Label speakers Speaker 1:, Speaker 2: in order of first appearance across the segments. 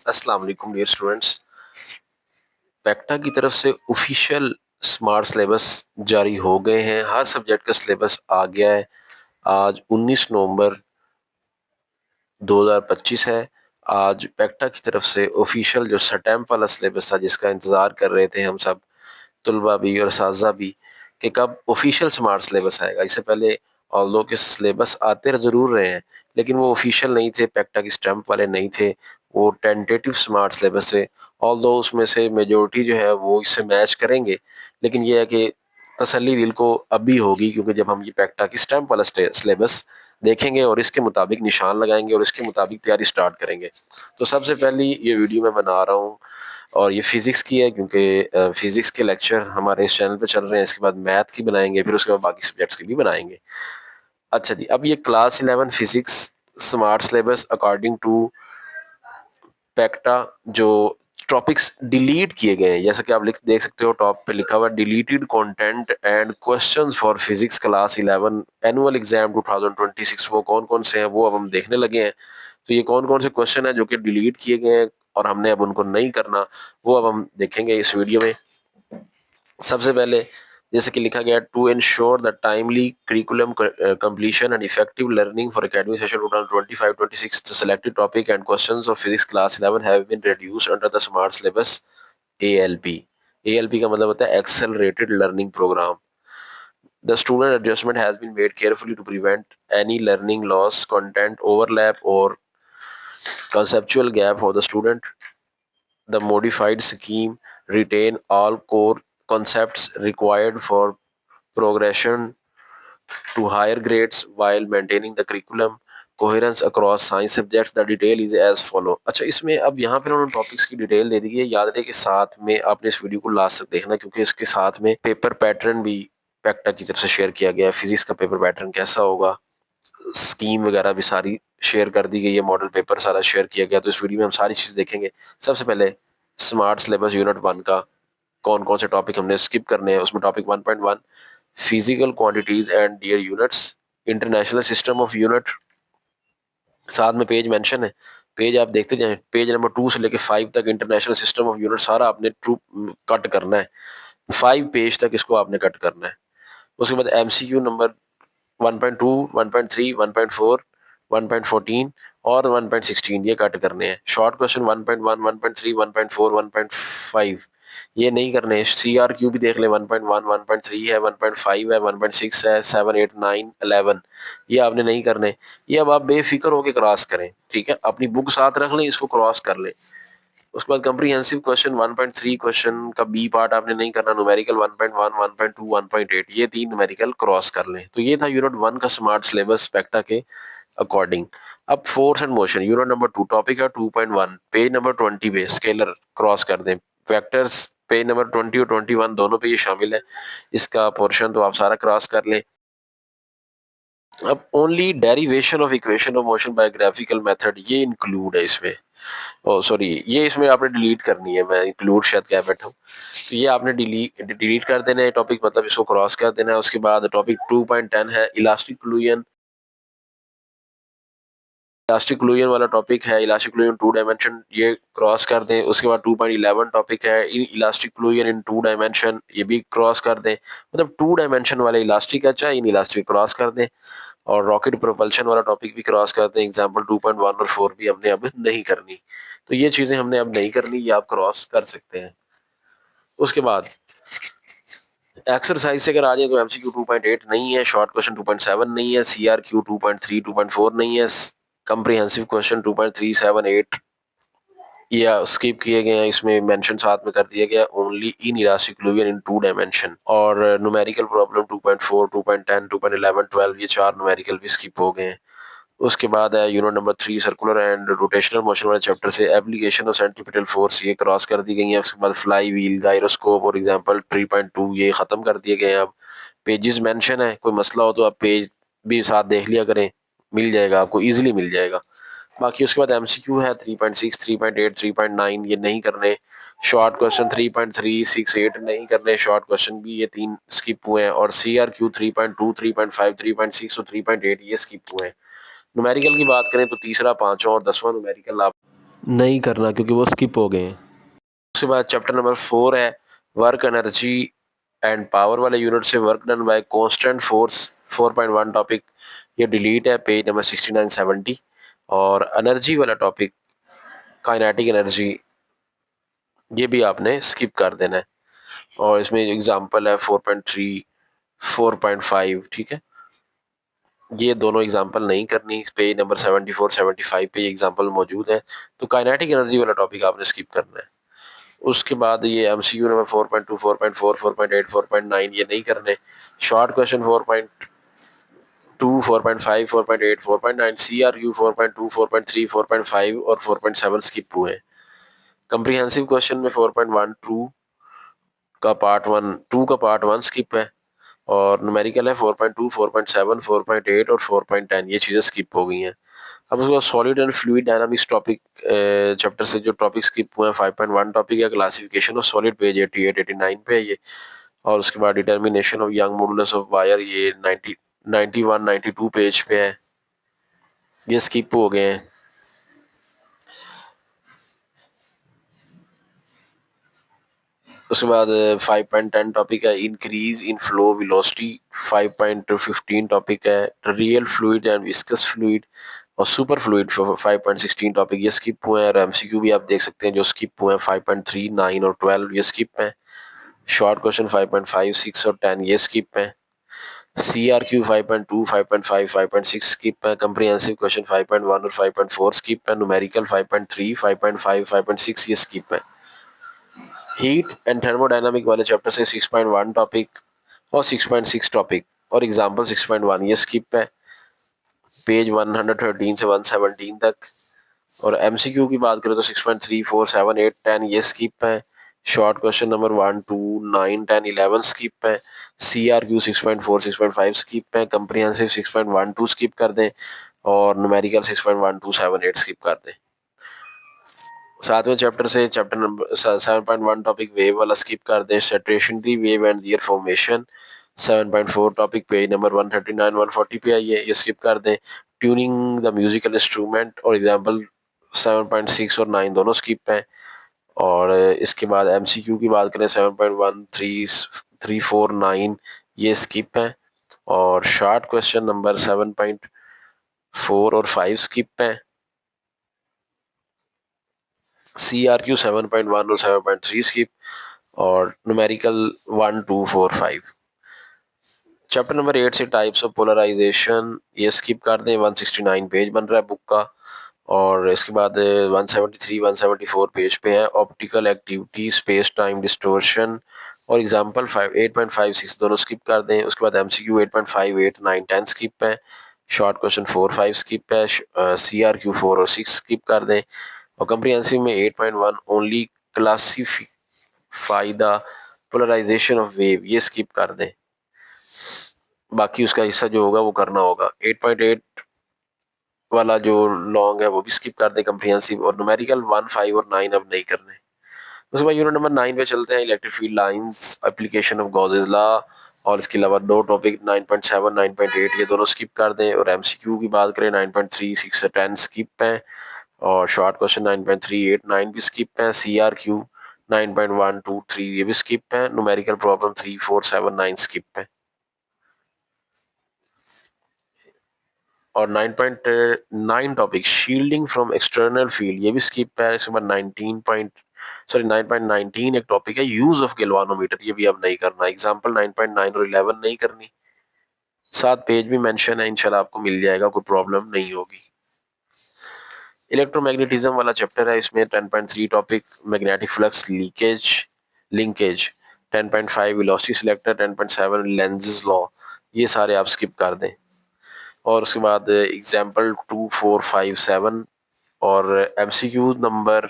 Speaker 1: अस्सलाम वालेकुम dear students. पैक्टा की तरफ से ऑफिशियल स्मार्ट सिलेबस जारी हो गए हैं। हर सब्जेक्ट का सिलेबस आ गया है। आज 19 नवंबर 2025 है। आज पैक्टा की तरफ से ऑफिशियल जो स्टैम्प वाला सिलेबस था, जिसका इंतज़ार कर रहे थे हम सब, तलबा भी और साजा भी, कि कब ऑफिशियल स्मार्ट सिलेबस आएगा। इससे पहले ऑल्दो के सिलेबस आते ज़रूर रहे हैं, लेकिन वो ऑफिशियल नहीं थे, पैक्टा की स्टैम्प वाले नहीं थे, वो टेंटेटिव स्मार्ट सिलेबस थे। ऑल्दो उसमें से मेजोरिटी जो है वो इससे मैच करेंगे, लेकिन ये है कि तसल्ली दिल को अभी होगी, क्योंकि जब हम ये पैक्टा की स्टैम्प वाला सिलेबस देखेंगे और इसके मुताबिक निशान लगाएंगे और इसके मुताबिक तैयारी स्टार्ट करेंगे। तो सबसे पहली ये वीडियो मैं बना रहा हूँ और ये फिज़िक्स की है, क्योंकि फिज़िक्स के लेक्चर हमारे इस चैनल पे चल रहे हैं। इसके बाद मैथ की बनाएंगे, फिर उसके बाद बाकी सब्जेक्ट्स की भी बनाएंगे। अच्छा जी, अब ये class 11 physics smart syllabus according to पैक्टा जो टॉपिक्स डिलीट किए गए हैं, जैसा कि आप देख सकते हो, टॉप पे लिखा हुआ है deleted content and questions for physics class 11 annual exam 2026। वो कौन कौन से हैं वो अब हम देखने लगे हैं। तो ये कौन कौन से क्वेश्चन हैं जो कि डिलीट किए गए हैं और हमने अब उनको नहीं करना, वो अब हम देखेंगे इस वीडियो में। सबसे पहले जैसे कि लिखा गया, to ensure the timely curriculum completion and effective learning for academic session 2025-26, the selected topic and questions of physics class 11 have been reduced under the smart syllabus ALP। ALP का मतलब होता है accelerated learning program। The student adjustment has been made carefully to prevent any learning loss, content overlap or conceptual gap for the student। The modified scheme retain all core concepts required for progression to higher grades while maintaining the curriculum coherence across science subjects। The detail is as follow। अच्छा, इसमें अब यहाँ पे उन्होंने topics की detail दे दी है। याद रहे कि साथ में आपने इस वीडियो को लास्ट तक देखना, क्योंकि इसके साथ में पेपर पैटर्न भी पैक्टा की तरफ से शेयर किया गया है। फिजिक्स का पेपर पैटर्न कैसा होगा, स्कीम वगैरह भी सारी शेयर कर दी गई है, मॉडल पेपर सारा शेयर किया गया। तो इस वीडियो में हम सारी चीज़ देखेंगे। सबसे पहले स्मार्ट सिलेबस यूनिट 1 का कौन कौन से टॉपिक हमने स्किप करने हैं। उसमें topic 1.1 physical quantities and their units, international system of unit, साथ में पेज मेंशन है। पेज आप देखते जाएं, पेज नंबर 2 से लेके 5 तक इंटरनेशनल सिस्टम ऑफ यूनिट सारा आपने ट्रू कट करना है। 5 पेज तक इसको आपने कट करना है। उसके बाद एमसीक्यू नंबर 1.2, 1.3, 1.4, 1.14 और 1.16 ये कट करने हैं। शॉर्ट क्वेश्चन 1.1, 1.3, 1.4, 1.5 ये नहीं करने। CRQ भी देख ले, 1.1, 1.3 है, 1.5 है, 1.6 है, 7, 8, 9, 11 ये आपने नहीं करने। ये अब आप बेफिक्र होकर क्रॉस करें, ठीक है। अपनी बुक साथ रख लें, इसको क्रॉस कर लें। उसके बाद कंप्रीहेंसिव क्वेश्चन 1.3 क्वेश्चन का बी पार्ट आपने नहीं करना। न्यूमेरिकल 1.1, 1.2, 1.8 ये 3 न्यूमेरिकल क्रॉस कर लें। तो ये था यूनिट 1 का स्मार्ट सिलेबस पैक्टा के अकॉर्डिंग। अब force and motion unit number 2 topic है 2.1 पेज नंबर 20 पे स्केलर क्रॉस कर दें। वेक्टर्स पेज नंबर 20 और 21 दोनों पे ये शामिल है। इसका पोर्शन तो आप सारा क्रॉस कर लें। अब only derivation of equation of motion by graphical method ये इंक्लूड है इसमें। ओ सॉरी, ये इसमें आपने डिलीट करनी है, मैं इंक्लूड शायद कह बैठा हूँ। तो ये आपने डिलीट कर देना है टॉपिक, मतलब इसको क्रॉस कर देना है। उसके बाद टॉपिक 2.10 है इलास्टिक फ्लूयन। इलास्टिक फ्लूयन वाला टॉपिक है, इलास्टिक फ्लूयन 2 डायमेंशन, ये क्रॉस कर दें। उसके बाद 2.11 टॉपिक है इन इलास्टिक फ्लूयन इन 2 डायमेंशन, ये भी क्रॉस कर दें। मतलब 2 डायमेंशन वाले इलास्टिक है, चाहे इन इलास्टिक क्रॉस कर दें। और रॉकेट प्रोपल्शन वाला टॉपिक भी क्रॉस करते हैं। एग्जाम्पल 2.1 और 4 भी हमने अब नहीं करनी। तो ये चीज़ें हमने अब नहीं करनी, ये आप क्रॉस कर सकते हैं। उसके बाद एक्सरसाइज से अगर आ जाए तो एमसीक्यू 2.8 नहीं है, शॉर्ट क्वेश्चन 2.7 नहीं है, CRQ 2.3, 2.4 नहीं है, कंप्रीहेंसिव क्वेश्चन 2.378 या स्किप किए गए हैं। इसमें मेंशन साथ में कर दिया गया ओनली इन इलास्टिक फ्लूवियन इन 2 डायमेंशन। और न्यूमेरिकल प्रॉब्लम 2.4, 2.10, 2.11, 12 ये 4 न्यूमेरिकल भी स्किप हो गए हैं। उसके बाद है unit number 3 circular and rotational motion वाले चैप्टर से एप्लीकेशन ऑफ सेंट्रीपिटल फोर्स ये क्रॉस कर दी गई है। उसके बाद फ्लाई व्हील, गायरोस्कोप और एग्जांपल 3.2 ये खत्म कर दिए गए हैं। अब पेजेस मेंशन है, कोई मसला हो तो आप पेज भी साथ देख लिया करें, मिल जाएगा आपको, इजीली मिल जाएगा। बाकी उसके बाद एमसीक्यू है 3.6, 3.8, 3.9 ये नहीं करने। शॉर्ट क्वेश्चन 3.368 नहीं करने, शॉर्ट क्वेश्चन भी ये 3 स्किप हुए हैं। और CRQ 3.2, 3.5, 3.6 और 3.8 ये स्किप हुए हैं। न्यूमेरिकल की बात करें तो तीसरा, पांचवा और 10वां न्यूमेरिकल आप नहीं करना क्योंकि वो स्किप हो गए हैं। उसके बाद चैप्टर नंबर 4 है वर्क एनर्जी एंड पावर वाले यूनिट से work done by constant force 4.1 topic ये डिलीट है पेज नंबर 69-70। और एनर्जी वाला टॉपिक काइनेटिक एनर्जी ये भी आपने स्किप कर देना है। और इसमें एग्जांपल है 4.3 4.5, ठीक है। ये दोनों एग्जांपल नहीं करनी, पेज नंबर 74-75 पे एग्जांपल मौजूद है। तो काइनेटिक एनर्जी वाला टॉपिक आपने स्किप करना है। उसके बाद ये एमसीक्यू नंबर 4.2 4.4 4.8 4.9 ये नहीं करने। शॉर्ट क्वेश्चन 4.2 4.5 4.8 4.9 सीआरक्यू 4.2 4.3 4.5 और 4.7 स्किप हुए हैं। कंप्रीहेंसिव क्वेश्चन में 4.1 टू का पार्ट 1 स्किप है। और न्यूमेरिकल है 4.2 4.7 4.8 और 4.10 ये चीज़ें स्किप हो गई हैं। अब उसके बाद solid and fluid dynamics topic chapter से जो टॉपिक स्किप हुए हैं 5.1 टॉपिक है क्लासिफिकेशन ऑफ सॉलिड पेज 88-89 पे है ये। और उसके बाद determination of young modulus of wire ये 91-92 पेज पे है, ये स्किप हो गए हैं। उसके बाद 5.10 टॉपिक है increase in flow velocity. 5.15 topic है real fluid and viscous fluid और सुपर फ्लूइड। 5.16 टॉपिक ये स्किप हुए हैं। और एमसीक्यू भी आप देख सकते हैं जो स्किप हुए हैं 5.3 9 और 12 ये स्किप हैं। शॉर्ट क्वेश्चन 5.5 6 और 10 ये स्किप हैं। CRQ 5.2 5.5 5.6 स्किप है। कंप्रीहेंसिव क्वेश्चन 5.1 और 5.4 स्किप है। न्यूमेरिकल 5.3 5.5 5.6 ये स्किप है। हीट एंड थर्मोडायनामिक वाले चैप्टर से 6.1 टॉपिक और 6.6 टॉपिक और एग्जाम्पल 6.1 ये स्किप है पेज 113 से 117 तक। और एमसीक्यू की बात करें तो 6.3 4 7 8 10 ये स्किप है। शॉर्ट क्वेश्चन नंबर 1 2 9 10 11 स्किप है। CRQ 6.4 6.5 स्किप है। कंप्रीहेंसिव 6.12 स्किप कर दें और न्यूमेरिकल 6.12 7 8 स्किप कर दें। सातवें चैप्टर से चैप्टर नंबर 7.1 टॉपिक वेव वाला स्किप कर दें। Stationary wave and there formation 7.4 topic page number 139 140 पे आई है, ये स्किप कर दें। ट्यूनिंग द म्यूजिकल इंस्ट्रूमेंट और एग्जांपल 7.6 और 9 दोनों स्किप हैं। और इसके बाद एमसीक्यू की बात करें 7.1 3 3 4 9 ये स्किप हैं। और शॉर्ट क्वेश्चन नंबर 7.4 और 5 स्किप हैं। CRQ 7.1 और 7.3 स्किप और न्यूमेरिकल 1 2 4 5। चैप्टर नंबर 8 से टाइप्स ऑफ पोलराइजेशन ये स्किप कर दें। 169 पेज बन रहा है बुक का। और इसके बाद 173 174 पेज पे है optical activity space time distortion और एग्जांपल 5 8.56 दोनों स्किप कर दें। उसके बाद एमसीक्यू 8.5 8 9 10 स्किप है। शॉर्ट क्वेश्चन 4 5 स्किप है। CRQ 4 और 6 स्किप कर दें। और कंप्रीहेंसिव में 8.1 only classify the polarisation of wave ये स्किप कर दें। बाकी उसका हिस्सा जो होगा वो करना होगा। 8.8 वाला जो लॉन्ग है वो भी स्किप कर दे कंप्रीहेंसिव। और न्यूमेरिकल 1 5 और 9 अब नहीं करने। उसके बाद यूनिट नंबर 9 पे चलते हैं electric field lines application of Gauss's law. और इसके अलावा दो टॉपिक 9.7 9.8 ये दोनों स्किप कर दें। और एमसीक्यू की बात करें 9.3 6 से 10 स्किप हैं। और शॉर्ट क्वेश्चन 9.3 8 9 भी स्किप हैं। CRQ 9.1 2 3 ये भी स्किप हैं। न्यूमेरिकल प्रॉब्लम 3 4 7 9 स्किप हैं। और 9.9 topic shielding from external field ये भी स्किप है। इसके बाद 9.19 एक टॉपिक है यूज ऑफ गैल्वानोमीटर ये भी अब नहीं करना। एग्जांपल 9.9 और 11 नहीं करनी। 7 पेज भी मेंशन है, इंशाल्लाह आपको मिल जाएगा, कोई प्रॉब्लम नहीं होगी। इलेक्ट्रोमैग्नेटिज्म वाला चैप्टर है, इसमें 10.3 topic magnetic flux leakage linkage 10.5 velocity selector 10.7 Lenz's law ये सारे आप स्किप कर दें। और उसके बाद एग्जाम्पल 2 4 5 7 और एमसीक्यू नंबर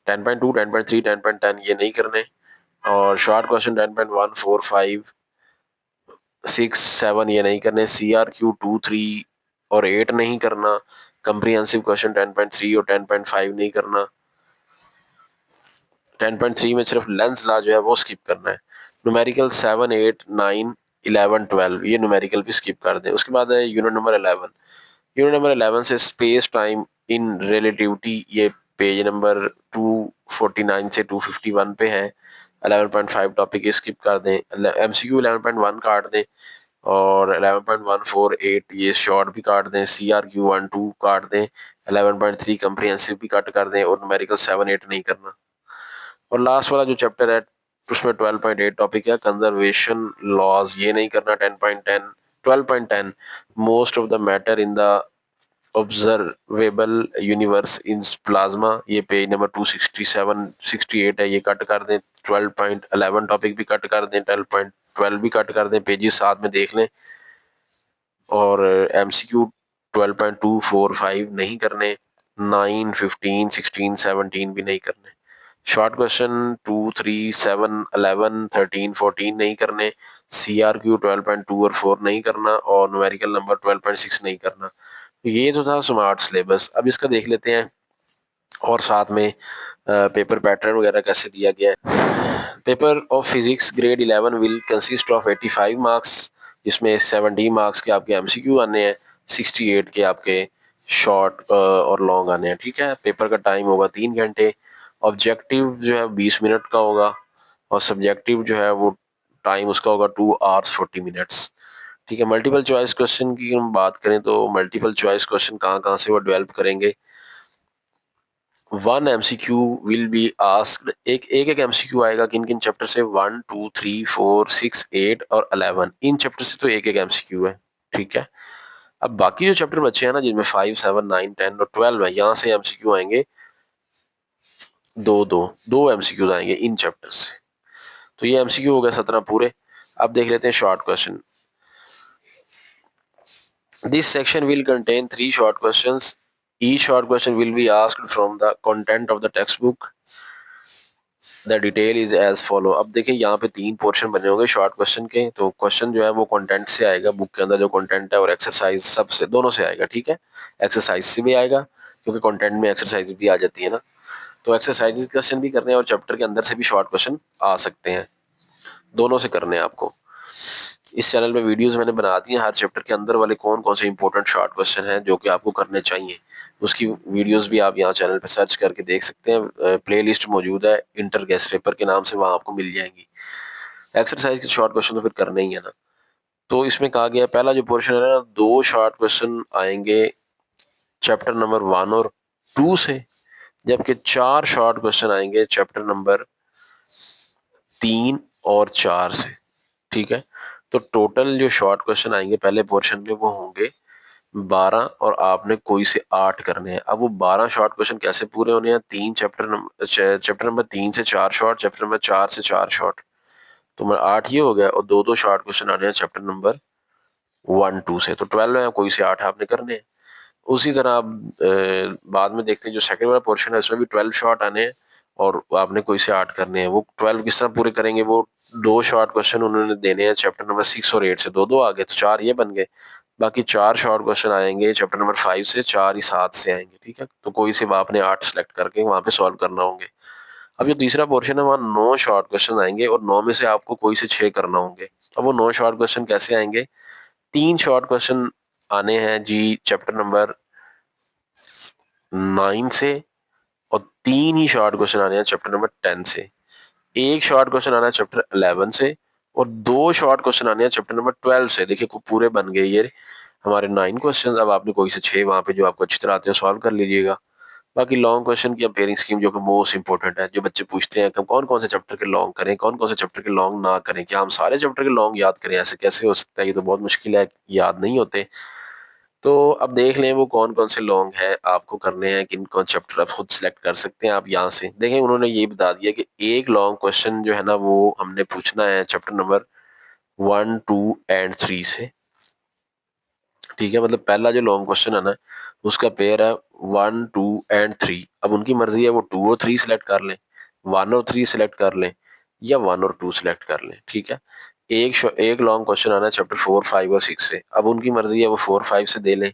Speaker 1: 10.2 10.3 10.10 ये नहीं करने। और शॉर्ट क्वेश्चन 10.1 4 5 6 7 ये नहीं करने। CRQ 2 3 और 8 नहीं करना। कंप्रीहेंसिव क्वेश्चन 10.3 और 10.5 नहीं करना। 10.3 में सिर्फ लेंस लॉ जो है वो स्किप करना है। न्यूमेरिकल 7 8 9 11 12 ये न्यूमेरिकल भी स्किप कर दें। उसके बाद है यूनिट नंबर 11 से स्पेस टाइम इन रिलेटिविटी ये पेज नंबर 249 से 251 पे है। 11.5 टॉपिक स्किप कर दें, MCQ 11.1 काट दें और 11.148 ये शॉर्ट भी काट दें, CRQ 1-2 काट दें, 11.3 कम्प्रिहेंसिव भी कट कर दें और न्यूमेरिकल 7-8 नहीं करना। और लास्ट वाला जो चैप्टर है उसमें 12.8 टॉपिक है कंजर्वेशन लॉज, ये नहीं करना। 10.10 12.10 most of the matter in the observable universe in plasma, ये पेज नंबर 267-68 है, ये कट कर दें। 12.11 टॉपिक भी कट कर दें, 12.12 भी कट कर दें, पेजेस साथ में देख लें। और MCQ 12.245 नहीं करने, 9, 15, 16, 17 भी नहीं करने। शॉर्ट क्वेश्चन 2, 3, 7, 11, 13, 14 नहीं करने, CRQ 12.2 और 4 नहीं करना और न्यूमेरिकल नंबर 12.6 नहीं करना। ये तो था स्मार्ट सिलेबस। अब इसका देख लेते हैं और साथ में पेपर पैटर्न वगैरह कैसे दिया गया है। Paper of physics grade 11 will consist of 85 marks, जिसमें 70 मार्क्स के आपके MCQ आने हैं, 68 के आपके शॉर्ट और लॉन्ग आने हैं। ठीक है, पेपर का टाइम होगा 3 घंटे। ऑब्जेक्टिव जो है 20 मिनट का होगा और सब्जेक्टिव जो है वो टाइम उसका होगा 2 आवर्स 40 मिनट्स। ठीक है, मल्टीपल चॉइस क्वेश्चन की हम बात करें तो मल्टीपल चॉइस क्वेश्चन कहाँ कहाँ से वो डेवलप करेंगे। 1 MCQ विल बी आस्क्ड, एक MCQ आएगा किन किन चैप्टर से, 1, 2, 3, 4, 6, 8 और 11, इन चैप्टर से तो एक MCQ है। ठीक है, अब बाकी जो चैप्टर बचे हैं ना जिनमें 5, 7, 9, 10 और 12 है, यहाँ से MCQ आएंगे दो MCQ आएंगे इन चैप्टर से। तो ये MCQ हो गए 17 पूरे। अब देख लेते हैं short question. This section will contain 3 short questions. Each short question will be asked from the content of the textbook. The detail is as follow. अब देखिए यहाँ पे 3 पोर्शन बने होंगे शॉर्ट क्वेश्चन के, तो क्वेश्चन जो है वो कंटेंट से आएगा, बुक के अंदर जो कंटेंट है, और एक्सरसाइज सब से, दोनों से आएगा। ठीक है, एक्सरसाइज से भी आएगा क्योंकि कंटेंट में एक्सरसाइज भी आ जाती है ना, तो एक्सरसाइज क्वेश्चन भी करने हैं और चैप्टर के अंदर से भी शॉर्ट क्वेश्चन आ सकते हैं, दोनों से करने हैं आपको। इस चैनल पे वीडियोस मैंने बना दी हैं हर चैप्टर के अंदर वाले कौन कौन से इंपॉर्टेंट शॉर्ट क्वेश्चन हैं जो कि आपको करने चाहिए, उसकी वीडियोस भी आप यहाँ चैनल पे सर्च करके देख सकते हैं। प्लेलिस्ट मौजूद है इंटर गेस्ट पेपर के नाम से, वहाँ आपको मिल जाएंगी। एक्सरसाइज के शॉर्ट क्वेश्चन तो फिर करने ही है ना। तो इसमें कहा गया पहला जो पोर्शन है ना, 2 शॉर्ट क्वेश्चन आएंगे चैप्टर नंबर 1 और 2 से, जबकि 4 शॉर्ट क्वेश्चन आएंगे चैप्टर नंबर 3 और 4 से। ठीक है, तो टोटल जो शॉर्ट क्वेश्चन आएंगे पहले पोर्शन में वो होंगे 12 और आपने कोई से 8 करने हैं। अब वो 12 शॉर्ट क्वेश्चन कैसे पूरे होने हैं, चैप्टर नंबर 3 से 4 शॉर्ट, चैप्टर नंबर 4 से 4 शॉर्ट, तो मैं 8 ये हो गया और 2-2 शॉर्ट क्वेश्चन आने हैं चैप्टर नंबर 1, 2 से, तो 12 है, कोई से 8 आपने करने हैं। उसी तरह आप बाद में देखते हैं जो सेकंड वाला पोर्शन है उसमें भी 12 शॉर्ट आने हैं और आपने कोई से 8 करने हैं। वो 12 किस तरह पूरे करेंगे, वो 2 शॉर्ट क्वेश्चन उन्होंने देने हैं चैप्टर नंबर 6 और 8 से, 2-2 आ गए तो 4 ये बन गए। बाकी 4 शॉर्ट क्वेश्चन आएंगे चैप्टर नंबर 5 से, 4 ही 7 से आएंगे। ठीक है, तो कोई से आपने 8 सेलेक्ट करके वहां पे सॉल्व करना होंगे। अब जो तीसरा पोर्शन है वहाँ 9 शॉर्ट क्वेश्चन आएंगे और 9 में से आपको कोई से 6 करना होंगे। अब वो 9 शॉर्ट क्वेश्चन कैसे आएंगे, 3 शॉर्ट क्वेश्चन आने हैं जी चैप्टर नंबर 9 से और 3 ही शॉर्ट क्वेश्चन आने हैं चैप्टर नंबर 10 से। एक शॉर्ट क्वेश्चन आना है चैप्टर 11 से और 2 शॉर्ट क्वेश्चन आने हैं चैप्टर नंबर 12 से। देखिए को पूरे बन गए ये हमारे 9 क्वेश्चन। अब आपने कोई से 6 वहां पे जो आपको अच्छी तरह आते हैं सॉल्व कर लीजिएगा। बाकी लॉन्ग क्वेश्चन की पेयरिंग स्कीम जो कि मोस्ट इंपॉर्टेंट है, जो बच्चे पूछते हैं कि हम कौन कौन से चैप्टर के लॉन्ग करें, कौन कौन से चैप्टर के लॉन्ग ना करें, क्या हम सारे चैप्टर के लॉन्ग याद करें, ऐसे कैसे हो सकता है, ये तो बहुत मुश्किल है, याद नहीं होते। तो अब देख लें वो कौन कौन से लॉन्ग है आपको करने हैं, किन कौन चैप्टर आप खुद सिलेक्ट कर सकते हैं। आप यहाँ से देखें उन्होंने ये बता दिया कि एक लॉन्ग क्वेश्चन जो है ना वो हमने पूछना है चैप्टर नंबर 1, 2 एंड 3 से। ठीक है, मतलब पहला जो लॉन्ग क्वेश्चन है ना उसका पेयर है 1, 2 एंड 3। अब उनकी मर्जी है वो 2 और 3 सिलेक्ट कर लें, 1 और 3 सिलेक्ट कर लें या 1 और 2 सिलेक्ट कर लें। ठीक है, एक लॉन्ग क्वेश्चन आना है चैप्टर 4, 5 और 6 से। अब उनकी मर्जी है वो 4, 5 से दे लें,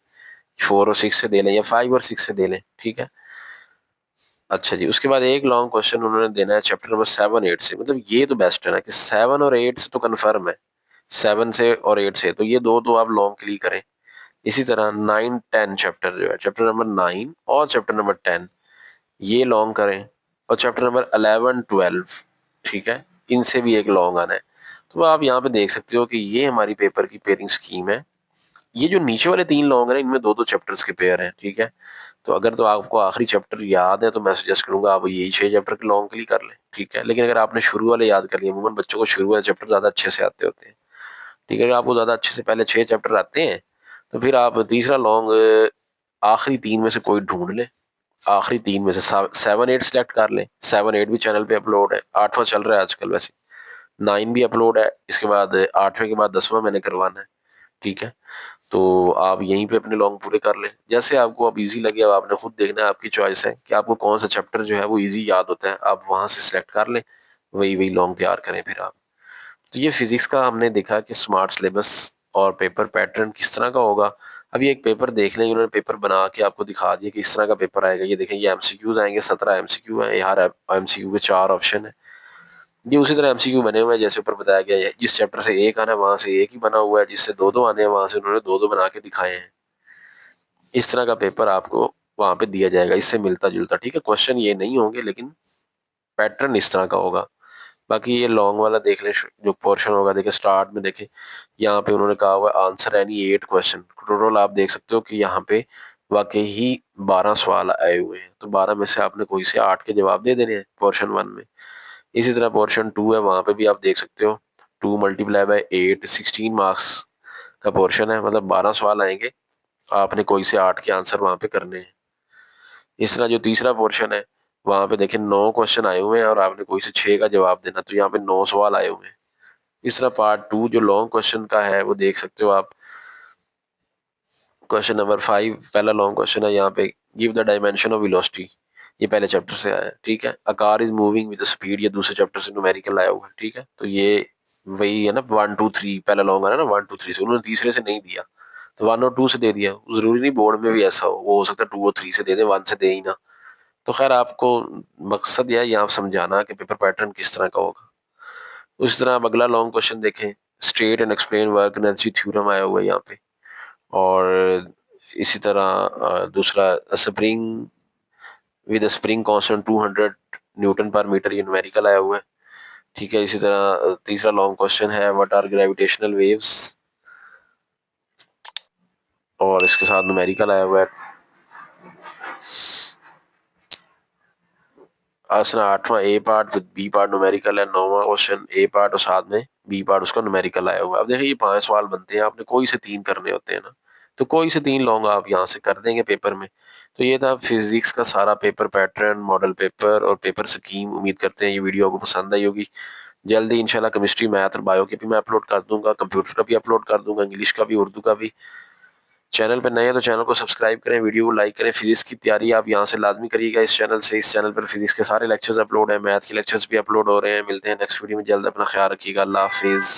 Speaker 1: 4 और 6 से दे लें या 5 और 6 से दे लें। ठीक है, अच्छा जी, उसके बाद एक लॉन्ग क्वेश्चन उन्होंने देना है चैप्टर नंबर 7, 8 से। मतलब ये तो बेस्ट है ना कि 7 और 8 से तो कन्फर्म है, 7 से और 8 से तो ये दो तो आप लॉन्ग के लिए करें। इसी तरह 9, 10 चैप्टर जो है, चैप्टर नंबर 9 और चैप्टर नंबर 10, ये लॉन्ग करें, और चैप्टर नंबर 11-12, ठीक है, इनसे भी एक लॉन्ग आना है। तो आप यहाँ पे देख सकते हो कि ये हमारी पेपर की पेयरिंग स्कीम है। ये जो नीचे वाले 3 लॉन्ग हैं, इनमें 2-2 चैप्टर्स के पेयर हैं, ठीक है। तो अगर तो आपको आखिरी चैप्टर याद है तो मैं सजेस्ट करूंगा आप यही 6 चैप्टर के लॉन्ग के लिए कर लें, ठीक है। लेकिन अगर आपने शुरू वाले याद कर लिए, अमूमन बच्चों को शुरू वाले चैप्टर ज़्यादा अच्छे से आते होते हैं, ठीक है। अगर आपको ज़्यादा अच्छे से पहले 6 चैप्टर आते हैं, तो फिर आप तीसरा लॉन्ग आखिरी 3 में से कोई ढूंढ लें। आखिरी 3 में से 7-8 सेलेक्ट कर लें। 7-8 भी चैनल पे अपलोड है, 8वां चल रहा है आजकल वैसे। 9 भी अपलोड है, इसके बाद 8वें के बाद 10वां मैंने करवाना है, ठीक है। तो आप यहीं पे अपने लॉन्ग पूरे कर लें, जैसे आपको अब इजी लगे। अब आपने खुद देखना है, आपकी चॉइस है कि आपको कौन सा चैप्टर जो है वो इजी याद होता है, आप वहां से सिलेक्ट कर लें, वही वही लॉन्ग तैयार करें फिर आप। तो ये फिजिक्स का हमने देखा कि स्मार्ट सिलेबस और पेपर पैटर्न किस तरह का होगा। अभी एक पेपर देख लेंगे, उन्होंने पेपर बना के आपको दिखा दिया कि इस तरह का पेपर आएगा। ये देखें, ये एमसीक्यूज आएंगे, 17 एमसीक्यू है, हर एमसीक्यू के 4 ऑप्शन है। ये उसी तरह एमसीक्यू बने हुए हैं जैसे ऊपर बताया गया है। जिस चैप्टर से एक आना है वहां से एक ही बना हुआ है, जिससे 2-2 आने हैं वहां से उन्होंने 2-2 बना के दिखाए हैं। इस तरह का पेपर आपको वहां पे दिया जाएगा, इससे मिलता जुलता, ठीक है। क्वेश्चन ये नहीं होंगे लेकिन पैटर्न इस तरह का होगा। बाकी ये लॉन्ग वाला देख ले, जो पोर्शन होगा, देखे स्टार्ट में देखे, यहाँ पे उन्होंने कहा हुआ है आंसर एनी 8 क्वेश्चन। टोटल आप देख सकते हो कि यहाँ पे वाकई ही 12 सवाल आए हुए हैं। तो 12 में से आपने कोई से 8 के जवाब दे देने हैं पोर्शन 1 में। इसी तरह पोर्शन 2 है, वहां पे भी आप देख सकते हो 2 मल्टीप्लाई बाय 8, 16 मार्क्स का पोर्शन है, मतलब 12 सवाल आएंगे, आपने कोई से 8 के आंसर वहां पे करने हैं। इस तरह जो तीसरा पोर्शन है, वहां पे देखें 9 क्वेश्चन आए हुए हैं और आपने कोई से 6 का जवाब देना, तो यहाँ पे 9 सवाल आए हुए हैं। इस तरह पार्ट 2 जो लॉन्ग क्वेश्चन का है वो देख सकते हो आप। क्वेश्चन नंबर 5 पहला लॉन्ग क्वेश्चन है, यहाँ पे give the dimension of velocity. ये पहले चैप्टर से आया है, ठीक है। A car is moving with speed, ये दूसरे चैप्टर से न्यूमेरिकल आया हुआ है, ठीक है। तो ये वही है ना, 1-2-3 पहला लॉन्ग है ना, 1-2-3 से, उन्होंने तीसरे से नहीं दिया, तो 1 और 2 से दे दिया। जरूरी नहीं बोर्ड में भी ऐसा हो सकता है 2 और 3 से दे दे, 1 से दे ही ना। तो खैर आपको मकसद यह है यहाँ समझाना कि पेपर पैटर्न किस तरह का होगा। उस तरह आप अगला लॉन्ग क्वेश्चन देखें, state and explain work energy theorem आया हुआ है यहाँ पे। और इसी तरह दूसरा spring with spring constant 200 newton per metre, ये न्यूमेरिकल आया हुआ है, ठीक है। इसी तरह तीसरा लॉन्ग क्वेश्चन है व्हाट आर ग्रेविटेशनल वेव्स, और इसके साथ न्यूमेरिकल आया हुआ है। आसना 8वां A part with B part numerical है। 9वां क्वेश्चन ए पार्ट और साथ में बी पार्ट उसका न्यूमेरिकल आया हुआ है। अब देखिए ये 5 सवाल बनते हैं, आपने कोई से 3 करने होते हैं ना, तो कोई से 3 लॉन्ग आप यहाँ से कर देंगे पेपर में। तो ये था फिजिक्स का सारा पेपर पैटर्न, मॉडल पेपर और पेपर स्कीम। उम्मीद करते हैं ये वीडियो आपको पसंद आई होगी। जल्दी इंशाल्लाह केमिस्ट्री, मैथ और बायो की भी मैं अपलोड कर दूंगा, कंप्यूटर का भी अपलोड कर दूंगा, इंग्लिश का भी, उर्दू का भी। चैनल पर नए हैं तो चैनल को सब्सक्राइब करें, वीडियो को लाइक करें। फिजिक्स की तैयारी आप यहाँ से लाजमी करिएगा इस चैनल से। इस चैनल पर फिजिक्स के सारे लेक्चर्स अपलोड हैं, मैथ के लेक्चर्स भी अपलोड हो रहे हैं। मिलते हैं नेक्स्ट वीडियो में जल्द, अपना ख्याल रखिएगा, अल्लाह हाफिज़।